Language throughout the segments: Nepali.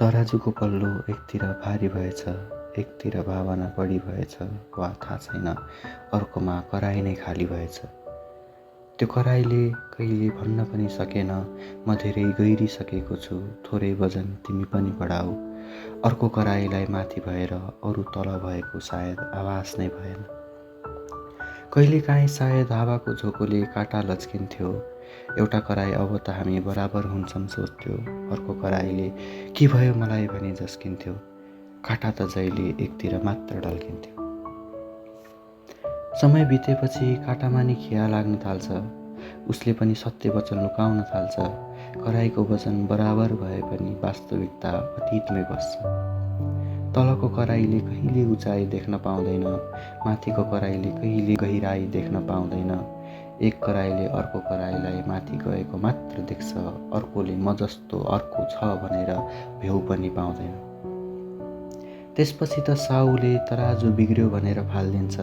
तराजुको पल्लो एकतिर भारी भएछ, एकतिर भावना बढी भएछ वा थाहा छैन, अर्कोमा कराई नै खाली भएछ। त्यो कराईले कहिले भन्न पनि सकेन, म धेरै गहिरिसकेको छु, थोरै वजन तिमी पनि बढाऊ। अर्को कराईलाई माथि भएर अरू तल भएको सायद आवाज नै भएन। कहिलेकाहीँ सायद हावाको झोकोले काँटा लच्किन्थ्यो। एउटा कराई अब त हामी बराबर हुन्छौँ सोच्थ्यो, अर्को कराईले के भयो मलाई भनी झस्किन्थ्यो। काँटा त जहिले एकतिर मात्र ढल्किन्थ्यो। समय बितेपछि काँटामा नि खिया लाग्न थाल्छ, उसले पनि सत्य वचन लुकाउन थाल्छ। कराईको वजन बराबर भए पनि वास्तविकता अतीतमै बस्छ। तलको कराईले कहिले उचाइ देख्न पाउँदैन, माथिको कराईले कहिले गहिराई देख्न पाउँदैन। एक कराईले अर्को कराईलाई माथि गएको मात्र देख्छ, अर्कोले म जस्तो अर्को छ भनेर भ्यौ पनि पाउँदैन। त्यसपछि त साउले तराजु बिग्रियो भनेर फालिदिन्छ,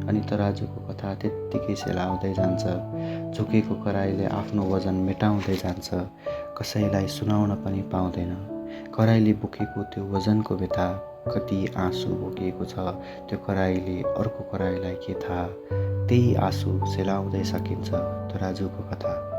अनि तराजुको कथा त्यत्तिकै सेलाउँदै जान्छ। झुकेको कराईले आफ्नो वजन मेटाउँदै जान्छ, कसैलाई सुनाउन पनि पाउँदैन। कराईले बोकेको त्यो वजनको व्यथा, कति आँसु बोकेको छ त्यो कराईले, अर्को कराईलाई के थाहा। त्यही आँसु सेलाउँदै सकिन्छ तराजुको कथा।